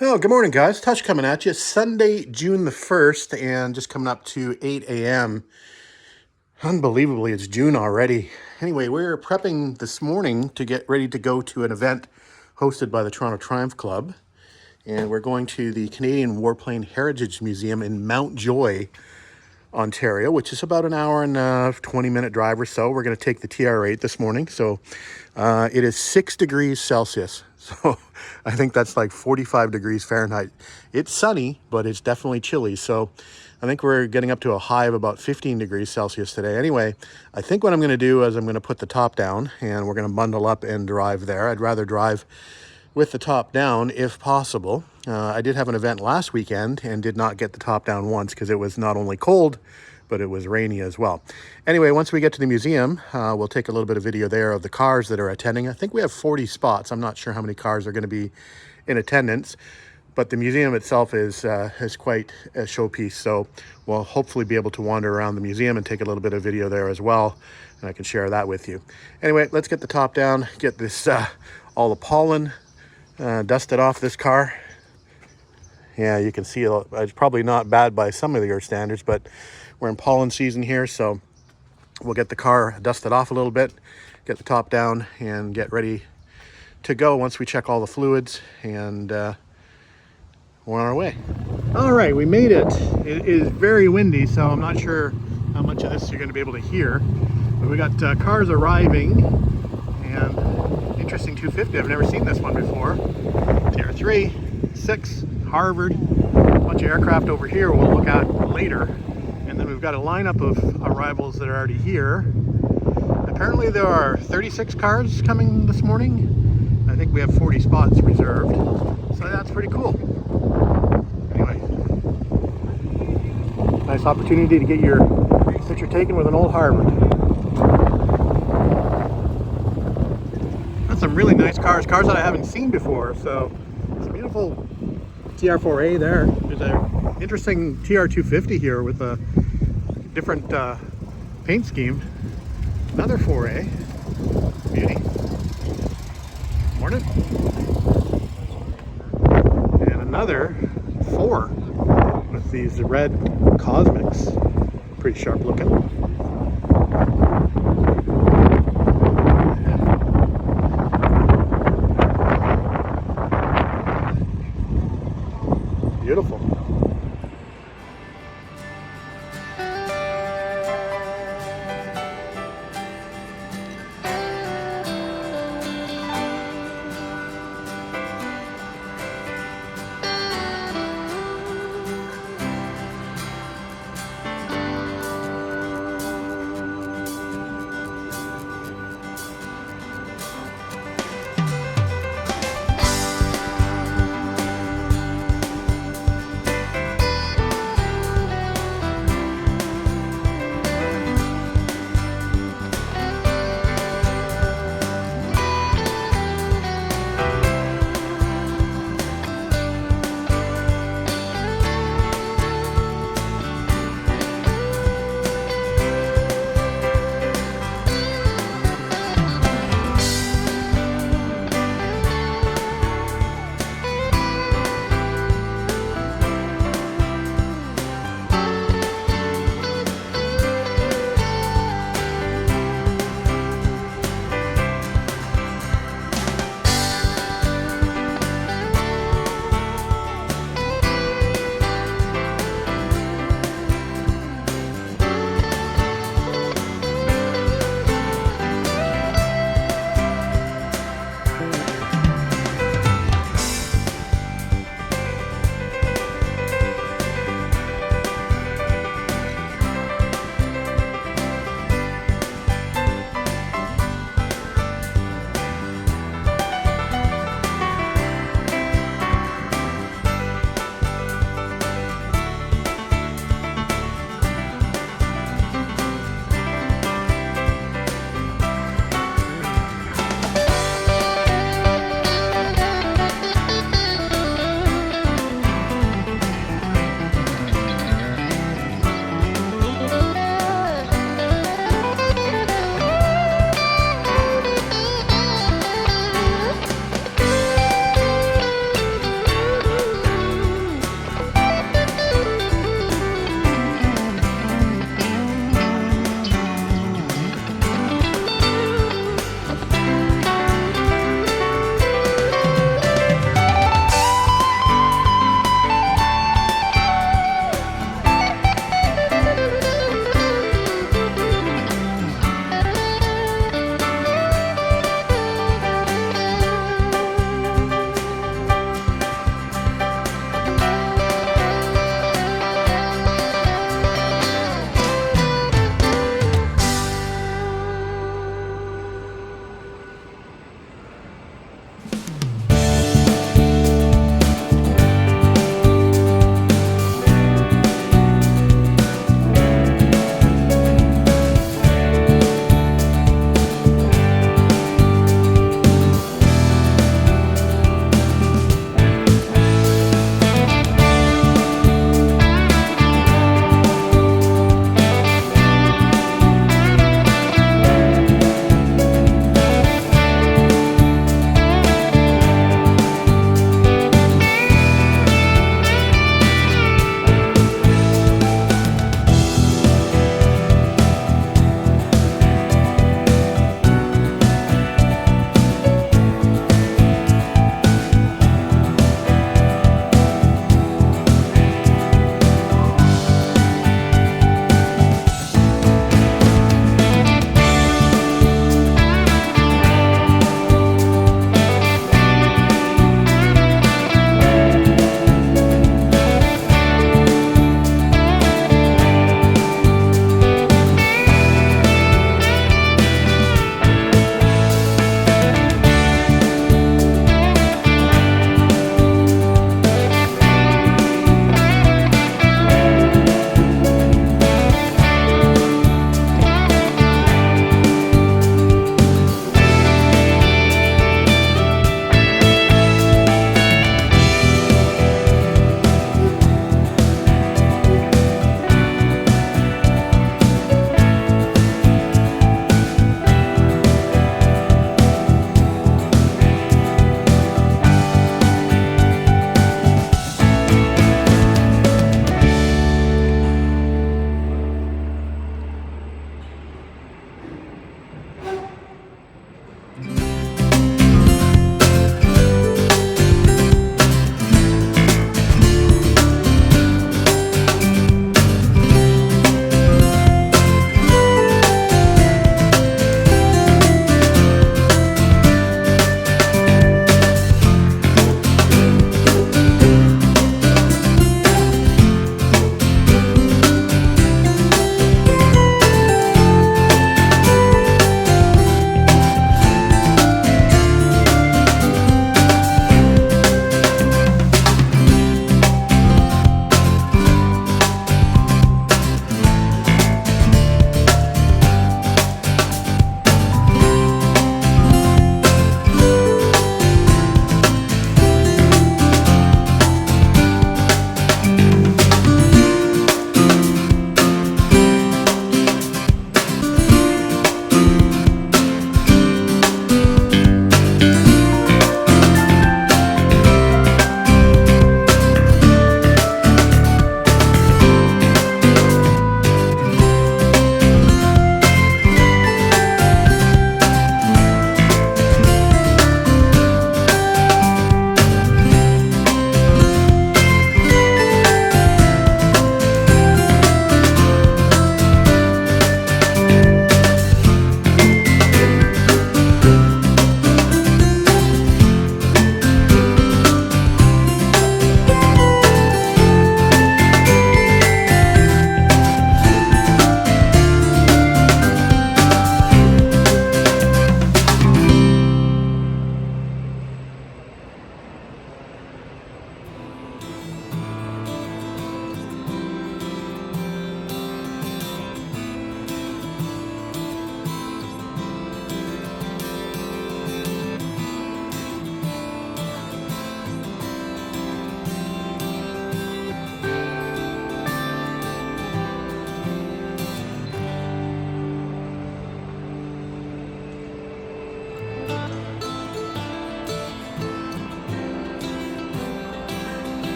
Oh, good morning, guys. Tush coming at you. Sunday, June the 1st, and just coming up to 8 a.m. Unbelievably, it's June already. Anyway, we're prepping this morning to get ready to go to an event hosted by the Toronto Triumph Club. And we're going to the Canadian Warplane Heritage Museum in Mountjoy, Ontario, which is about an hour and 20-minute drive or so. We're going to take the TR8 this morning. So it is 6 degrees Celsius. So I think that's like 45 degrees Fahrenheit. It's sunny, but it's definitely chilly. So I think we're getting up to a high of about 15 degrees Celsius today. Anyway, I think what I'm going to do is I'm going to put the top down and we're going to bundle up and drive there. I'd rather drive with the top down if possible. I did have an event last weekend and did not get the top down once because it was not only cold, but it was rainy as well. Anyway, once we get to the museum, we'll take a little bit of video there of the cars that are attending. I think we have 40 spots. I'm not sure how many cars are going to be in attendance, but the museum itself is quite a showpiece. So we'll hopefully be able to wander around the museum and take a little bit of video there as well. And I can share that with you. Anyway, let's get the top down, get this, all the pollen dusted off this car. Yeah, you can see it's probably not bad by some of your standards, but we're in pollen season here, so we'll get the car dusted off a little bit, get the top down, and get ready to go once we check all the fluids, and we're on our way. All right, we made it. It is very windy, so I'm not sure how much of this you're going to be able to hear, but we got cars arriving, and interesting 250. I've never seen this one before. TR3, 6, Harvard, a bunch of aircraft over here we'll look at later. And then we've got a lineup of arrivals that are already here. Apparently there are 36 cars coming this morning. I think we have 40 spots reserved. So that's pretty cool. Anyway, nice opportunity to get your picture taken with an old Harvard. That's some really nice cars that I haven't seen before. So it's a beautiful TR4A there. There's an interesting TR250 here with a different paint scheme. Another 4A. Beauty. Morning. And another 4 with these red Cosmics. Pretty sharp looking. Beautiful.